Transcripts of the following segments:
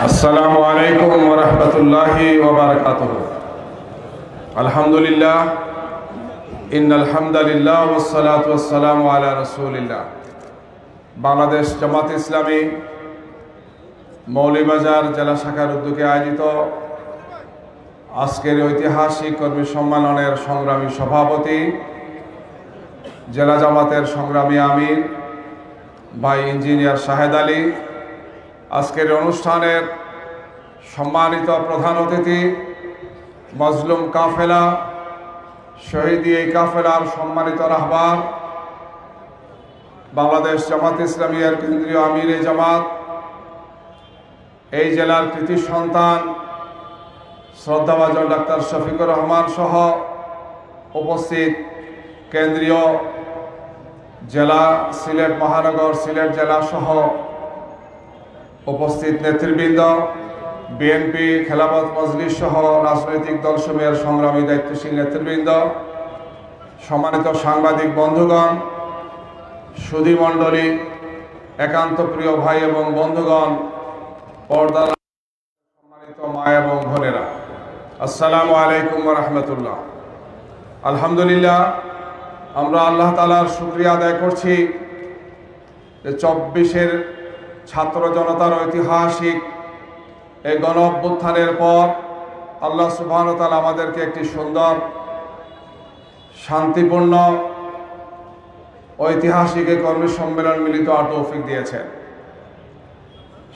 আসসালামু আলাইকুম ওয়া রাহমাতুল্লাহি ওয়া বারাকাতুহু। আলহামদুলিল্লাহ, ইন্নাল হামদালিল্লাহ ওয়াস সালাতু ওয়াস সালামু আলা রাসূলিল্লাহ। বাংলাদেশ জামাত ইসলামী মৌলভীবাজার জেলা শাখার উদ্যোগে আয়োজিত আজকের ঐতিহাসিক কর্মী সম্মেলনের সংগ্রামী সভাপতি, জেলা জামাতের সংগ্রামী আমির ভাই ইঞ্জিনিয়ার শাহেদ আলী, আজকের অনুষ্ঠানের সম্মানিত প্রধান অতিথি, মজলুম কাফেলা, শহীদি এই কাফেলার সম্মানিত রাহবার, বাংলাদেশ জামাত ইসলামী এর কেন্দ্রীয় আমির জামাত, এই জেলার কৃতি সন্তান শ্রদ্ধাভাজন ডাক্তার শফিকুর রহমান সহ উপস্থিত কেন্দ্রীয় জেলা সিলেট মহানগর, সিলেট জেলা সহ উপস্থিত নেতৃবৃন্দ, বিএনপি, খেলাফত মজলিস সহ রাজনৈতিক দলসমূহের সংগ্রামী দায়িত্বশীল নেতৃবৃন্দ, সম্মানিত সাংবাদিক বন্ধুগণ, সুধী মণ্ডলী, একান্ত প্রিয় ভাই এবং বন্ধুগণ, পর্দার সম্মানিত মা এবং বোনেরা, আসসালামু আলাইকুম ওয়া রাহমাতুল্লাহ। আলহামদুলিল্লাহ, আমরা আল্লাহ তাআলার শুকরিয়া আদায় করছি যে 24-এর ছাত্র জনতার ঐতিহাসিক এই গণ অভ্যুত্থানের পর আল্লাহ সুবহানাহু ওয়া তাআলা আমাদেরকে একটি সুন্দর, শান্তিপূর্ণ, ঐতিহাসিক এই কর্মী সম্মেলন মিলিত হওয়ার তৌফিক দিয়েছেন।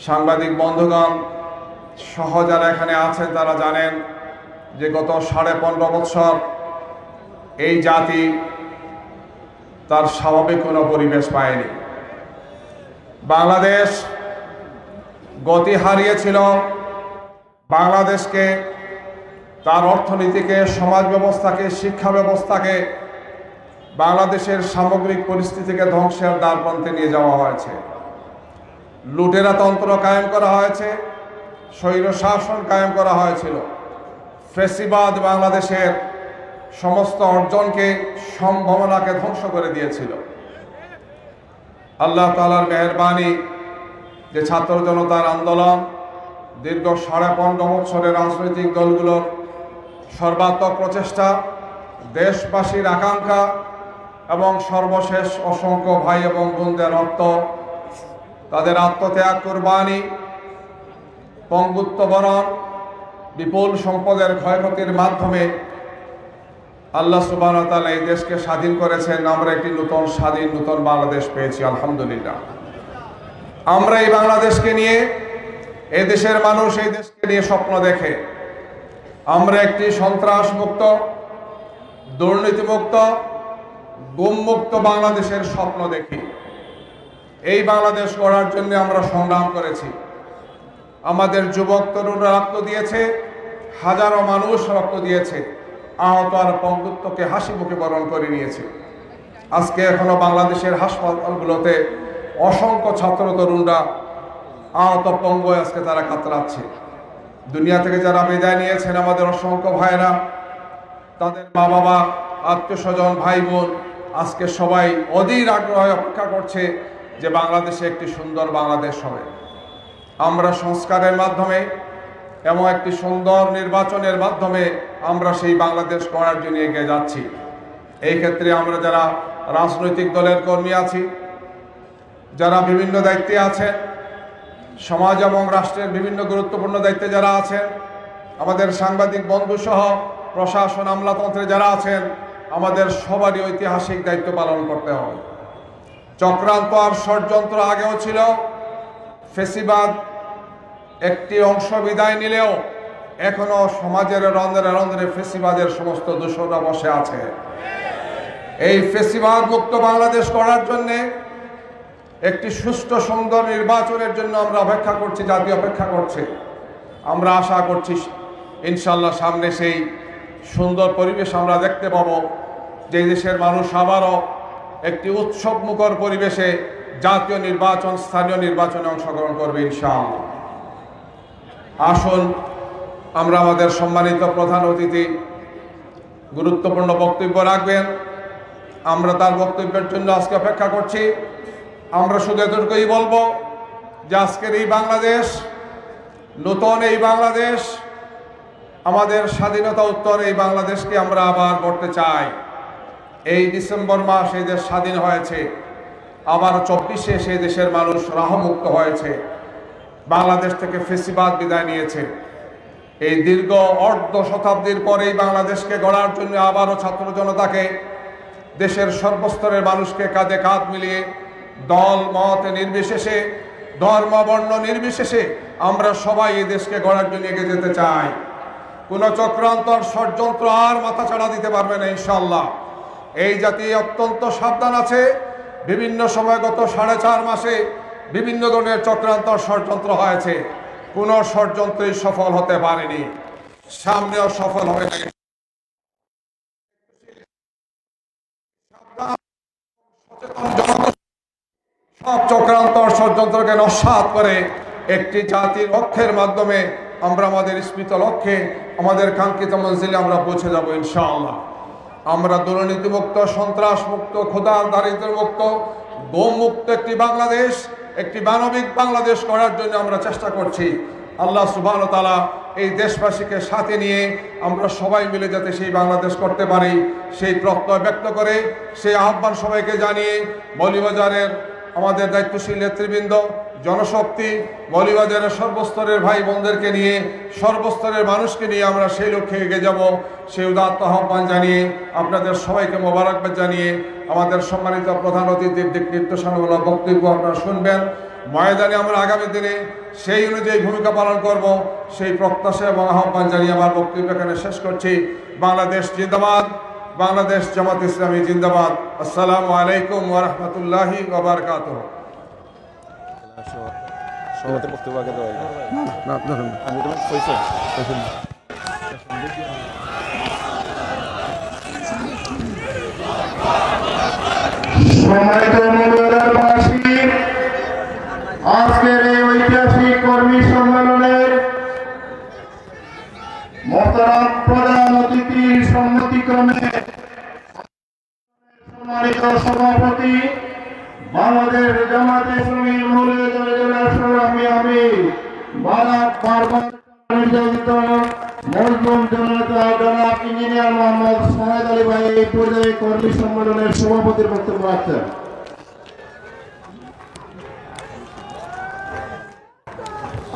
সাংবাদিক বন্ধুগণ সহ যারা এখানে আছেন তারা জানেন যে গত 15.5 বছর এই জাতি তার স্বাভাবিক কোনো পরিবেশ পায়নি। বাংলাদেশ গতি হারিয়েছিল, বাংলাদেশকে, তার অর্থনীতিকে, সমাজ ব্যবস্থাকে, শিক্ষা ব্যবস্থাকে, বাংলাদেশের সামগ্রিক পরিস্থিতিকে ধ্বংসের দ্বারপ্রান্তে নিয়ে যাওয়া হয়েছে। লুটেরা তন্ত্র কায়েম করা হয়েছে, স্বৈরশাসন কায়েম করা হয়েছিল। ফ্যাসিবাদ বাংলাদেশের সমস্ত অর্জনকে, সম্ভাবনাকে ধ্বংস করে দিয়েছিল। আল্লাহ তাআলার মেহেরবানি যে ছাত্র জনতার আন্দোলন, দীর্ঘ 15.5 বছরের রাজনৈতিক দলগুলোর সর্বাত্মক প্রচেষ্টা, দেশবাসীর আকাঙ্ক্ষা এবং সর্বশেষ অসংখ্য ভাই এবং বোনদের রক্ত, তাদের আত্মত্যাগ, কুরবানি, পঙ্গুত্ব বরণ, বিপুল সম্পদের ক্ষয়ক্ষতির মাধ্যমে আল্লাহ সুবহানাহু ওয়া তাআলা এই দেশকে স্বাধীন করেছেন। আমরা একটি নতুন স্বাধীন, নতুন বাংলাদেশ পেয়েছি, আলহামদুলিল্লাহ। আমরা এই বাংলাদেশকে নিয়ে, এই দেশের মানুষ এই দেশকে নিয়ে স্বপ্ন দেখে। আমরা একটি সন্ত্রাস মুক্ত, দুর্নীতিমুক্ত, গুমমুক্ত বাংলাদেশের স্বপ্ন দেখি। এই বাংলাদেশ গড়ার জন্য আমরা সংগ্রাম করেছি। আমাদের যুবক তরুণরা রক্ত দিয়েছে, হাজারো মানুষ রক্ত দিয়েছে, আহত আর পঙ্গুত্বকে হাসি মুখে বরণ করে নিয়েছে। আজকে এখনো বাংলাদেশের হাসপাতালগুলোতে অসংখ্য ছাত্র তরুণরা আহত, পঙ্গু আজকে তারা কাতরাচ্ছে। দুনিয়া থেকে যারা বিদায় নিয়েছেন আমাদের অসংখ্য ভাইরা, তাদের মা বাবা, আত্মীয় স্বজন, ভাই বোন আজকে সবাই অধীর আগ্রহে অপেক্ষা করছে যে বাংলাদেশে একটি সুন্দর বাংলাদেশ হবে। আমরা সংস্কারের মাধ্যমে এবং একটি সুন্দর নির্বাচনের মাধ্যমে আমরা সেই বাংলাদেশ গড়ার জন্য এগিয়ে যাচ্ছি। এই ক্ষেত্রে আমরা যারা রাজনৈতিক দলের কর্মী আছি, যারা বিভিন্ন দায়িত্বে আছেন, সমাজ এবং রাষ্ট্রের বিভিন্ন গুরুত্বপূর্ণ দায়িত্বে যারা আছেন, আমাদের সাংবাদিক বন্ধু সহ প্রশাসন, আমলাতন্ত্রে যারা আছেন, আমাদের সবারই ঐতিহাসিক দায়িত্ব পালন করতে হবে। চক্রান্ত আর ষড়যন্ত্র আগেও ছিল, ফ্যাসিবাদ একটি অংশ বিদায় নিলেও এখনো সমাজের রন্ধ্রে রন্ধ্রে ফ্যাসিবাদের সমস্ত দূষণরা বসে আছে। এই ফ্যাসিবাদ মুক্ত বাংলাদেশ করার জন্যে একটি সুষ্ঠু সুন্দর নির্বাচনের জন্য আমরা অপেক্ষা করছি, জাতি অপেক্ষা করছে। আমরা আশা করছি ইনশাল্লাহ সামনে সেই সুন্দর পরিবেশ আমরা দেখতে পাবো, যে দেশের মানুষ আবারও একটি উৎসবমুখর পরিবেশে জাতীয় নির্বাচন, স্থানীয় নির্বাচনে অংশগ্রহণ করবে ইনশাআল্লাহ। আসুন আমরা আমাদের সম্মানিত প্রধান অতিথি গুরুত্বপূর্ণ বক্তব্য রাখবেন। আমরা তার বক্তব্যের জন্য আজকে অপেক্ষা করছি। আমরা শুধু এতটুকুই বলবো যে আজকের এই বাংলাদেশ, নতুন এই বাংলাদেশ, আমাদের স্বাধীনতা উত্তর এই বাংলাদেশকে আমরা আবার গড়তে চাই। এই ডিসেম্বর মাস এই দেশ স্বাধীন হয়েছে, আবার 24-এ সেই দেশের মানুষ রাহমুক্ত হয়েছে, বাংলাদেশ থেকে ফেসিবাদ বিদায় নিয়েছে। এই দীর্ঘ অর্ধ শতাব্দীর পরে এই বাংলাদেশকে গড়ার জন্য আবারও ছাত্র জনতাকে, দেশের সর্বস্তরের মানুষকে কাঁধে কাঁধ মিলিয়ে দল মত নির্বিশেষে, ধর্ম বর্ণ নির্বিশেষে আমরা সবাই এই দেশকে গড়ার জন্য এগিয়ে যেতে চাই। কোনো চক্রান্তর ষড়যন্ত্র আর মাথাচাড়া দিতে পারবে না ইনশাআল্লাহ। এই জাতি অত্যন্ত সাবধান আছে। বিভিন্ন সময় গত 4.5 মাসে বিভিন্ন ধরনের চক্রান্তর ষড়যন্ত্র হয়েছে, কোনো ষড়যন্ত্রই সফল হতে পারেনি, সামনেও সফল হবে না। সব চক্রান্তর ষড়যন্ত্রকে নস্যাৎ করে একটি জাতির লক্ষ্যের মাধ্যমে আমরা আমাদের স্মৃত লক্ষ্যে, আমাদের কাঙ্ক্ষিত মঞ্জিলে আমরা পৌঁছে যাব ইনশাআল্লাহ। আমরা দুর্নীতিমুক্ত, সন্ত্রাস মুক্ত, ক্ষুধা দারিদ্র মুক্ত, গম মুক্ত একটি বাংলাদেশ, একটি মানবিক বাংলাদেশ করার জন্য আমরা চেষ্টা করছি। আল্লাহ সুবহানাহু ওয়া তাআলা এই দেশবাসীকে সাথে নিয়ে আমরা সবাই মিলে যাতে সেই বাংলাদেশ করতে পারি সেই প্রত্যয় ব্যক্ত করে, সেই আহ্বান সবাইকে জানিয়ে মৌলভীবাজারের আমাদের দায়িত্বশীল নেতৃবৃন্দ, জনশক্তি, মৌলভীবাজারের সর্বস্তরের ভাই বোনদেরকে নিয়ে, সর্বস্তরের মানুষকে নিয়ে আমরা সেই লক্ষ্যে এগিয়ে যাব, সেই উদাত্ত আহ্বান জানিয়ে আপনাদের সবাইকে মোবারকবাদ জানিয়ে আমাদের সম্মানিত প্রধান অতিথির দিক নির্দেশনামূলক বক্তব্য আপনারা শুনবেন। ময়দানে আমরা আগামী দিনে সেই অনুযায়ী ভূমিকা পালন করব, সেই প্রত্যাশা এবং আহ্বান জানিয়ে আমার বক্তব্য এখানে শেষ করছি। বাংলাদেশ জিন্দাবাদ, বাংলাদেশ জামাত ইসলামী জিন্দাবাদ। আসসালামু আলাইকুম ওয়া রাহমাতুল্লাহি ওয়া বারাকাতুহু। আজকের এই ঐতিহাসিক কর্মী সম্মেলনের মোহতারাম প্রধান অতিথির সম্মতিক্রমে সম্মানিত সভাপতি বাংলাদেশ জামাত ইসলামী মৌলভীবাজার জেলার সংগ্রামী আমির বারবার নির্যাতিত মজলুম জনতা জনাব ইঞ্জিনিয়ার মোহাম্মদ সাহেদ আলী ভাই এই পর্যায়ে কর্মী সম্মেলনের সভাপতির বক্তব্য রাখছেন।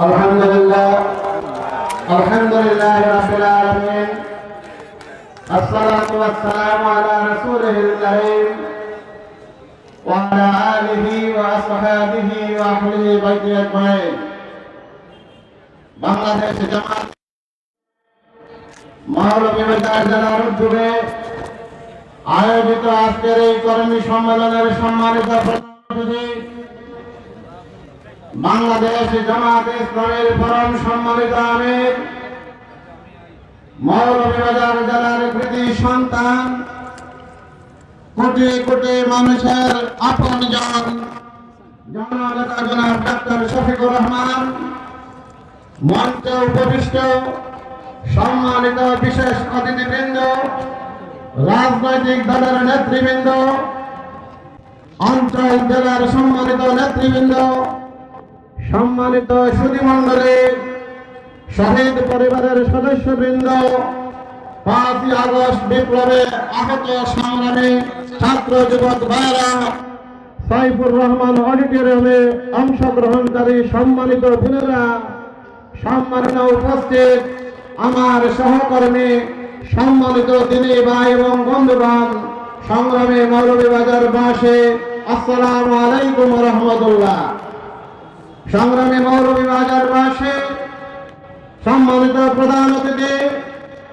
আলহামদুলিল্লাহ রাব্বিল আলামিন, আসসালাতু ওয়াসসালামু আলা রাসূলিল কারীম ওয়া আলা আলিহি ওয়া আসহাবিহি ওয়া আহলি বাইতি আজমাইন। বাংলাদেশ জামাত মৌলভীবাজার জেলার উদ্যোগে আয়োজিত আজকের এই কর্মী সম্মেলনের সম্মানিত প্রধান অতিথি বাংলাদেশ জামাত ইসলামের পরম সম্মানিত আমির, মৌলভীবাজার জেলার কৃতি সন্তান, কোটি কোটি মানুষের আপন জননেতা জনাব ডক্টর শফিকুর রহমান, মঞ্চে উপবিষ্ট সম্মানিত বিশেষ অতিথিবৃন্দ, রাজনৈতিক দলের নেতৃবৃন্দ, অঞ্চল জেলার সম্মানিত নেতৃবৃন্দ, সম্মানিত সুধীমণ্ডলী, শহীদ পরিবারের সদস্যবৃন্দ, 5ই আগস্ট বিপ্লবে আহত সংগ্রামী ছাত্র যুবক ভাইরা, সাইফুর রহমান অডিটোরিয়ামে অংশগ্রহণকারী সম্মানিত বোনেরা, সম্মানিত উপস্থিত আমার সহকর্মী, সম্মানিত দিনী ভাই এবং বন্ধুগণ, সংগ্রামী মৌলভীবাজার বাসী, আসসালামু আলাইকুম ওয়া রাহমাতুল্লাহ। সংগ্রামী মৌলভীবাজার বাসী, সম্মানিত প্রধান অতিথি,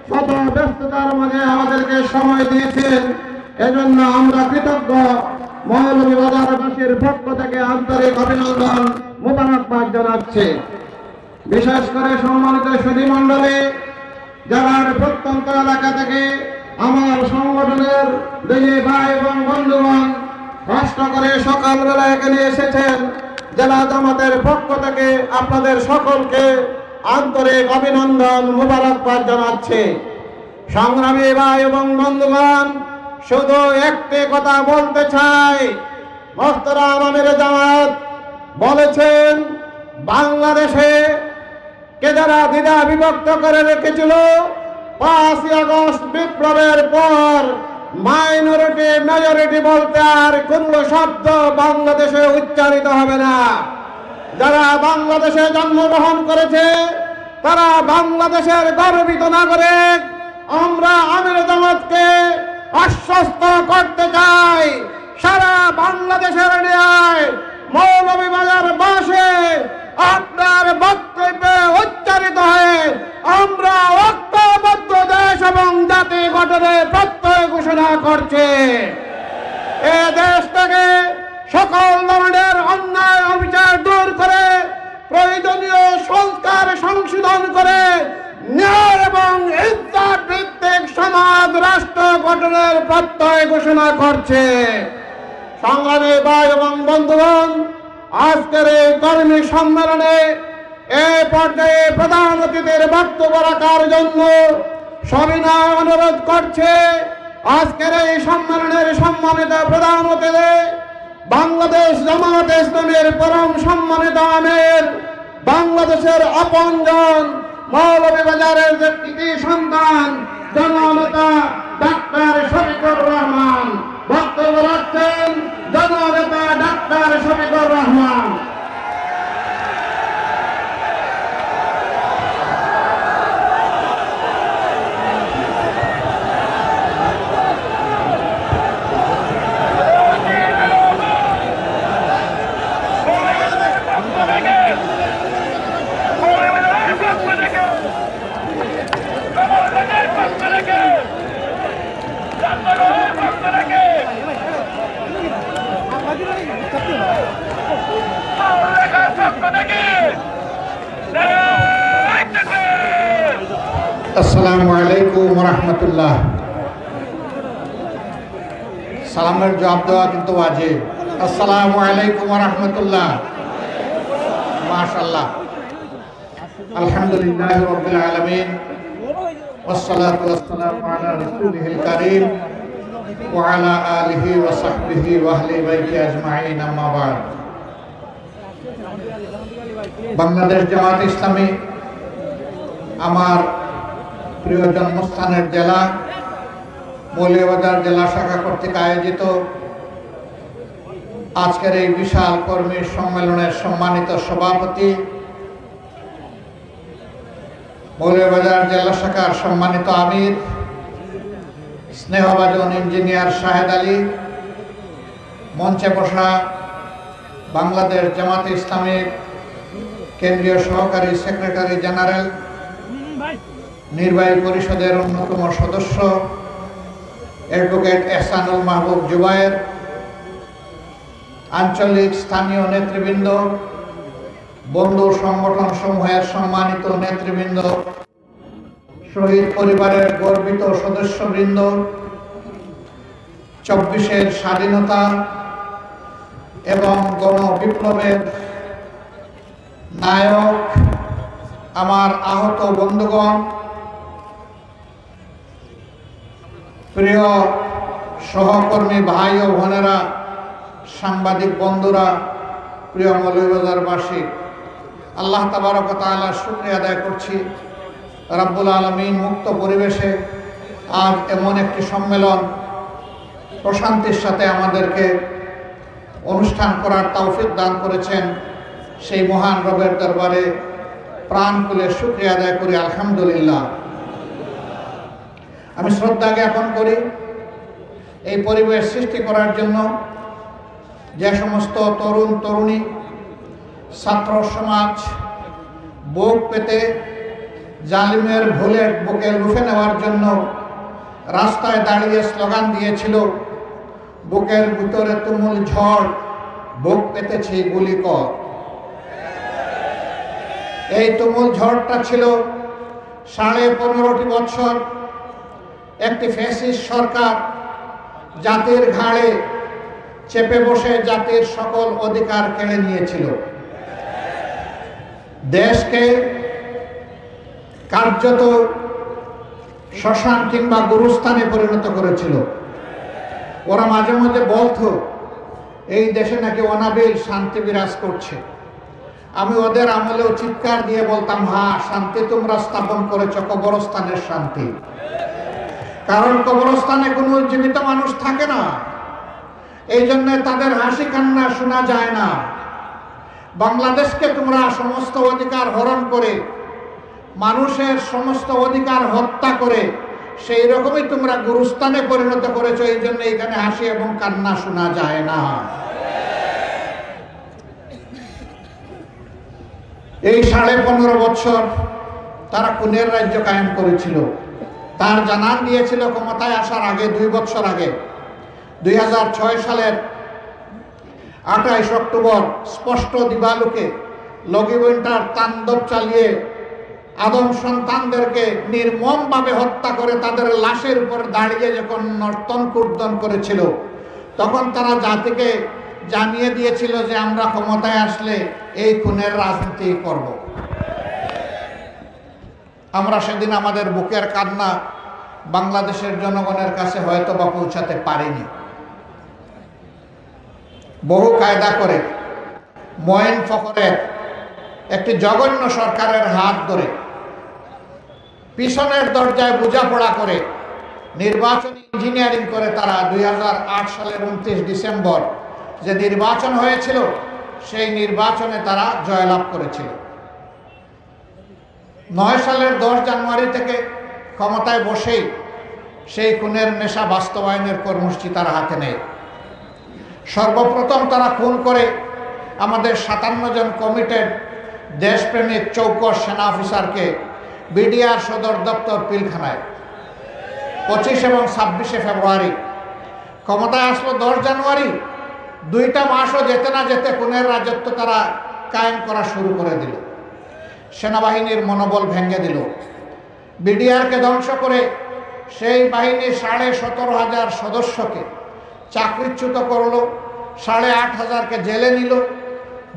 শত ব্যস্ততার মাঝে আমাদেরকে সময় দিয়েছেন, এজন্য আমরা কৃতজ্ঞ। মৌলভীবাজারবাসীর পক্ষ থেকে আন্তরিক অভিনন্দন, মোবারকবাদ জানাচ্ছি। বিশেষ করে সম্মানিত সুধীমণ্ডলী, জেলার প্রত্যন্ত এলাকা থেকে আমার সংগঠনের দিনী ভাই এবং বন্ধুগণ কষ্ট করে সকালবেলা এখানে এসেছেন, জেলা জামাতের পক্ষ থেকে আপনাদের সকলকে আন্তরিক অভিনন্দন, মোবারকবাদ জানাচ্ছি। সংগ্রামী ভাই এবং বন্ধুগণ, শুধু একটি কথা বলতে চাই, মোহতারাম আমির জামাত বলেছেন বাংলাদেশে কে যারা দ্বিধা বিভক্ত করে রেখেছিল 5ই আগস্ট বিপ্লবের পর মাইনরিটি মেজরিটি বলতে আর কোন শব্দ বাংলাদেশে উচ্চারিত হবে না। যারা বাংলাদেশে জন্মগ্রহণ করেছে তারা বাংলাদেশের গর্বিত নাগরিক। আমরা আমির জামাতকে আশ্বস্ত করতে চাই, সারা বাংলাদেশের ন্যায় মৌলভীবাজার বাসে আপনার বক্তব্যে উচ্চারিত হয়ে আমরা ঐক্যবদ্ধ দেশ এবং জাতি গঠনের প্রত্যয় ঘোষণা করছে। এ দেশ থেকে সকল ধরনের অন্যায় অবিচার দূর করে প্রয়োজনীয় সংস্কার সংশোধন করে ন্যায় এবং ইজ্জত ভিত্তিক সমাজ রাষ্ট্র গঠনের প্রত্যয় ঘোষণা করছে। সংগ্রামী ভাই এবং বন্ধুগণ, আজকের এই কর্মী সম্মেলনে এই পর্যায়ে প্রধান অতিথির বক্তব্য রাখার জন্য সবিনয় অনুরোধ করছে আজকের এই সম্মেলনের সম্মানিত প্রধান অতিথি বাংলাদেশ জামায়াতে ইসলামীর পরম সম্মানিত আমির, বাংলাদেশের আপনজন, মৌলভীবাজারের যে কৃতি সন্তান জননেতা ডাক্তার শফিকুর রহমান বক্তব্য রাখছেন। জননেতা ডাক্তার শফিকুর রহমান। আসসালামু আলাইকুম ওয়া রাহমাতুল্লাহ। সালামের জবাব দেওয়া কিন্তু ওয়াজিব। আসসালামু আলাইকুম ওয়া রাহমাতুল্লাহ। মাশাআল্লাহ, আলহামদুলিল্লাহি রাব্বিল আলামিন ওয়াসসালাতু ওয়াসসালামু আলা রাসূলিহিল কারীম ওয়া আলা আলিহি ওয়া সাহবিহি ওয়া আহলি বাইতি আজমাইন, আম্মা বা'দ। বাংলাদেশ জামাত ইসলামী আমার প্রিয় জন্মস্থানের জেলা মৌলভীবাজার জেলা শাখা কর্তৃক আয়োজিত আজকের এই বিশাল কর্মী সম্মেলনের সম্মানিত সভাপতি, মৌলভীবাজার জেলা শাখার সম্মানিত আমির স্নেহভাজন ইঞ্জিনিয়ার শাহেদ আলী, মঞ্চে বসা বাংলাদেশ জামাতে ইসলামীর কেন্দ্রীয় সহকারী সেক্রেটারি জেনারেল, নির্বাহী পরিষদের অন্যতম সদস্য অ্যাডভোকেট এহসানুল মাহবুব জুবায়ের, আঞ্চলিক স্থানীয় নেতৃবৃন্দ, বন্ধু সংগঠন সমূহের সম্মানিত নেতৃবৃন্দ, শহীদ পরিবারের গর্বিত সদস্যবৃন্দ, 24-এর স্বাধীনতা এবং গণবিপ্লবের নায়ক আমার আহত বন্ধুগণ, প্রিয় সহকর্মী ভাই ও বোনেরা, সাংবাদিক বন্ধুরা, প্রিয় মৌলভীবাজারবাসী, আল্লাহ তাবারক ওয়া তাআলার শুকরিয়া আদায় করছি রব্বুল আলামিন মুক্ত পরিবেশে আজ এমন একটি সম্মেলন প্রশান্তির সাথে আমাদেরকে অনুষ্ঠান করার তৌফিক দান করেছেন। সেই মহান রবের দরবারে প্রাণ খুলে শুকরিয়া আদায় করি, আলহামদুলিল্লাহ। আমি শ্রদ্ধা জ্ঞাপন করি এই পরিবেশ সৃষ্টি করার জন্য যে সমস্ত তরুণ তরুণী, ছাত্র সমাজ বুক পেতে জালিমের ভুলের বুকে রুখে নেওয়ার জন্য রাস্তায় দাঁড়িয়ে স্লোগান দিয়েছিল, বুকের ভিতরে তুমুল ঝড়, বুক পেতেছি গুলি কর। এই তুমুল ঝড়টা ছিল 15.5 বছর একটি ফ্যাসিস্ট সরকার জাতির ঘাড়ে চেপে বসে জাতির সকল অধিকার কেড়ে নিয়েছিল, দেশকে কার্যত শ্মশান কিংবা গুরুস্থানে পরিণত করেছিল। ওরা মাঝে মাঝে বলতো এই দেশে নাকি অনাবিল শান্তি বিরাজ করছে। আমি ওদের আমলেও চিৎকার দিয়ে বলতাম, হ্যাঁ, শান্তি তোমরা স্থাপন করেছ, কবরস্থানের শান্তি। কারণ কবরস্থানে কোনো জীবিত মানুষ থাকে না, এই জন্য তাদের হাসি কান্না শোনা যায় না। বাংলাদেশকে তোমরা সমস্ত অধিকার হরণ করে, মানুষের সমস্ত অধিকার হত্যা করে সেই রকমই তোমরা গুরুস্থানে পরিণত করেছো, এই জন্য এখানে হাসি এবং কান্না শোনা যায় না। এই 15.5 বছর তারা খুনের রাজ্য কায়েম করেছিল। তার জানান দিয়েছিল ক্ষমতায় আসার আগে, 2 বছর আগে 2006 সালের 28 অক্টোবর স্পষ্ট দিবালোকে লগিবন্টার তাণ্ডব চালিয়ে আদম সন্তানদেরকে নির্মমভাবে হত্যা করে তাদের লাশের উপর দাঁড়িয়ে যখন নর্তন কুর্দন করেছিল, তখন তারা জাতিকে জানিয়ে দিয়েছিল যে আমরা ক্ষমতায় আসলে এই খুনের রাজনীতি করব। আমরা সেদিন আমাদের বুকের কান্না বাংলাদেশের জনগণের কাছে হয়তো বা পৌঁছাতে পারিনি। বহু কায়দা করে মঈন ফখরের একটি জঘন্য সরকারের হাত ধরে পিছনের দরজায় বোঝাপড়া করে নির্বাচনী ইঞ্জিনিয়ারিং করে তারা 2008 সালের 29 ডিসেম্বর যে নির্বাচন হয়েছিল, সেই নির্বাচনে তারা জয়লাভ করেছিল। 9 সালের 10 জানুয়ারি থেকে ক্ষমতায় বসেই সেই খুনের নেশা বাস্তবায়নের কর্মসূচি তারা হাতে নেয়। সর্বপ্রথম তারা খুন করে আমাদের 57 জন কমিটেড দেশপ্রেমিক চৌকস সেনা অফিসারকে বিডিআর সদর দপ্তর পিলখানায়। 25 এবং 26 ফেব্রুয়ারি ক্ষমতায় আসলো 10 জানুয়ারি। 2টা মাসও যেতে না যেতে খুনের রাজত্ব তারা কায়েম করা শুরু করে দিল। সেনাবাহিনীর মনোবল ভেঙে দিল। বিডিআরকে ধ্বংস করে সেই বাহিনীর 17,500 সদস্যকে চাকরিচ্যুত করলো, 8,500কে জেলে নিল।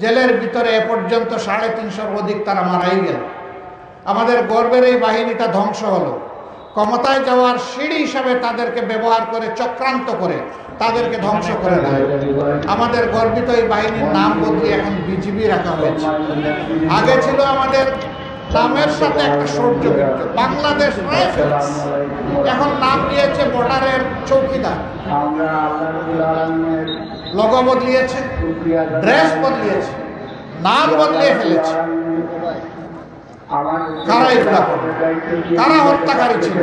জেলের ভিতরে এ পর্যন্ত 350 অধিক তারা মারাই গেল। আমাদের গর্বের এই বাহিনীটা ধ্বংস হলো। ক্ষমতায় যাওয়ার সিঁড়ি হিসাবে তাদেরকে ব্যবহার করে, চক্রান্ত করে তাদেরকে ধ্বংস করে দেয়। আমাদের গর্বিত এই বাহিনীর নাম বদলে এখন বিজিবি রাখা হয়েছে। আগে ছিল আমাদের নামের সাথে একটা সৌর্য বাংলাদেশ রাইফেলস, এখন নাম দিয়েছে বর্ডারের চৌকিদার। লোগো বদলিয়েছে, ড্রেস বদলিয়েছে, নাম বদলিয়ে ফেলেছে। কারা এগুলা করবে? কারা হত্যাকারী ছিল?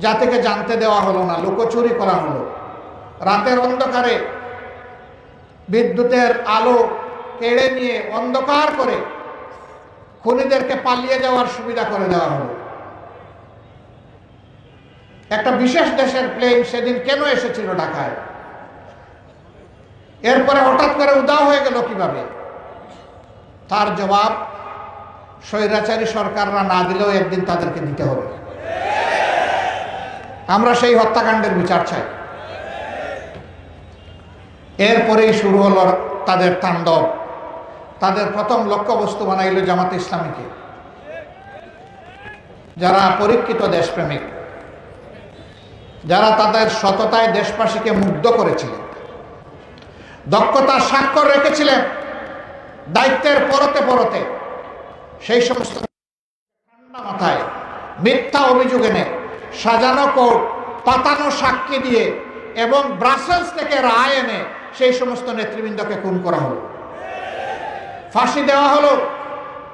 জাতিকে জানতে দেওয়া হলো না, লুকোচুরি করা হলো। রাতের অন্ধকারে বিদ্যুতের আলো কেড়ে নিয়ে অন্ধকার করে খুনিদেরকে পালিয়ে যাওয়ার সুবিধা করে দেওয়া হলো। একটা বিশেষ দেশের প্লেন সেদিন কেন এসেছিল ঢাকায়? এরপরে হঠাৎ করে উধাও হয়ে গেল কিভাবে? তার জবাব স্বৈরাচারী সরকাররা না দিলেও একদিন তাদেরকে দিতে হবে। আমরা সেই হত্যাকাণ্ডের বিচার চাই। এরপরেই শুরু হলো তাদের তাণ্ডব। তাদের প্রথম লক্ষ্যবস্তু বানাইল জামাতে ইসলামীকে, যারা পরীক্ষিত দেশপ্রেমিক, যারা তাদের সততায় দেশবাসীকে মুগ্ধ করেছিলেন, দক্ষতার স্বাক্ষর রেখেছিলেন দায়িত্বের পরতে পরতে। সেই সমস্ত ঠান্ডা মাথায় মিথ্যা অভিযোগ এনে, সাজানো কোর্ট, পাতানো সাক্ষী দিয়ে এবং ব্রাসেলস থেকে রায় এনে সেই সমস্ত নেতৃবৃন্দকে খুন করা হলো, ফাঁসি দেওয়া হলো।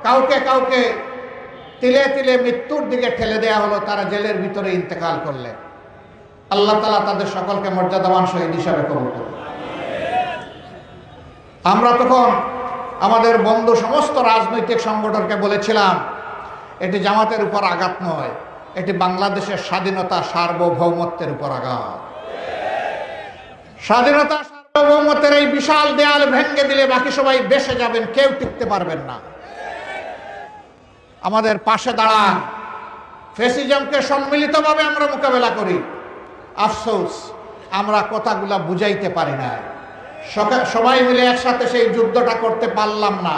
কাউকে কাউকে তিলে তিলে মৃত্যুর দিকে ঠেলে দেওয়া হলো। তারা জেলের ভিতরে ইন্তেকাল করলেন। আল্লাহ তাআলা তাদের সকলকে মর্যাদাবান শহীদ হিসাবে কবুল করুন। আমরা তখন আমাদের বন্ধু সমস্ত রাজনৈতিক সংগঠনকে বলেছিলাম, এটি জামাতের উপর আঘাত নয়, এটি বাংলাদেশের স্বাধীনতা সার্বভৌমত্বের উপর আঘাত। স্বাধীনতা সার্বভৌমত্বের এই বিশাল দেয়াল ভেঙে দিলে বাকি সবাই বেসে যাবেন, কেউ টিকতে পারবেন না। আমাদের পাশে দাঁড়ান, ফ্যাসিজমকে সম্মিলিতভাবে আমরা মোকাবেলা করি। আফসোস আমরা কথাগুলা বুঝাইতে পারি না। সবাই মিলে একসাথে সেই যুদ্ধটা করতে পারলাম না।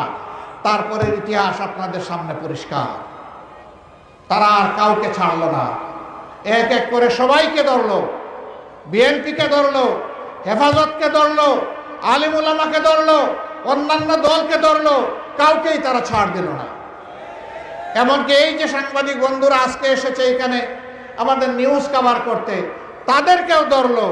তারপরের ইতিহাস আপনাদের সামনে পরিষ্কার। তারা আর কাউকে ছাড়লো না, এক এক করে সবাইকে ধরলো। বিএনপিকে ধরলো, হেফাজতকে ধরলো, আলিম উলামাকে ধরলো, অন্যান্য দলকে ধরলো, কাউকেই তারা ছাড় দিল না। এমনকি এই যে সাংবাদিক বন্ধুরা আজকে এসেছে এখানে আমাদের নিউজ কভার করতে, তাদেরকেও ধরলো,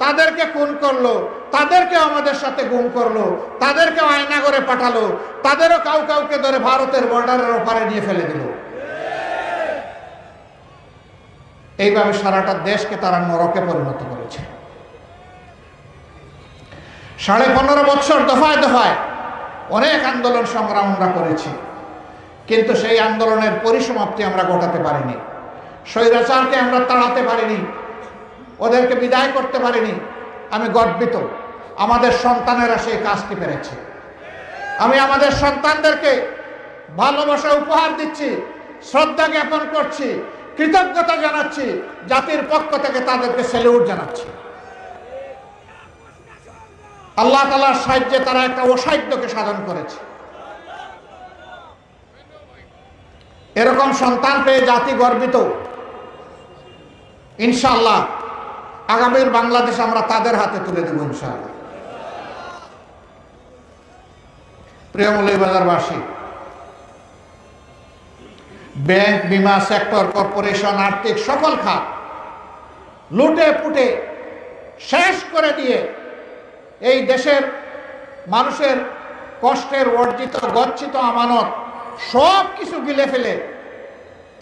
তাদেরকে খুন করলো, তাদেরকেও আমাদের সাথে গুম করলো, তাদেরকেও আয়না করে পাঠালো, তাদেরও কাউকে ধরে ভারতের বর্ডারের ওপারে নিয়ে ফেলে দিল। এইভাবে সারাটা দেশকে তারা নরকে পরিণত করেছে। 15.5 বছর দফায় দফায় অনেক আন্দোলন সংগ্রাম আমরা করেছি, কিন্তু সেই আন্দোলনের পরিসমাপ্তি আমরা ঘটাতে পারিনি। স্বৈরাচারকে আমরা তাড়াতে পারিনি, ওদেরকে বিদায় করতে পারিনি। আমি গর্বিত আমাদের সন্তানেরা সেই কাজটি পেরেছে। আমি আমাদের সন্তানদেরকে ভালোবাসা উপহার দিচ্ছি, শ্রদ্ধা জ্ঞাপন করছি, কৃতজ্ঞতা জানাচ্ছি, জাতির পক্ষ থেকে তাদেরকে স্যালুট জানাচ্ছি। আল্লাহ তাআলার সাহায্যে তারা একটা অসাধ্যকে সাধন করেছে। এরকম সন্তান পেয়ে জাতি গর্বিত। ইনশাআল্লাহ আগামীর বাংলাদেশ আমরা তাদের হাতে তুলে দেব ইনশাআল্লাহ। প্রিয় মৌলভীবাজারবাসী, ব্যাংক, বিমা সেক্টর, কর্পোরেশন, আর্থিক সকল খাত লুটে পুটে শেষ করে দিয়ে এই দেশের মানুষের কষ্টের অর্জিত গচ্ছিত আমানত সব কিছু গিলে ফেলে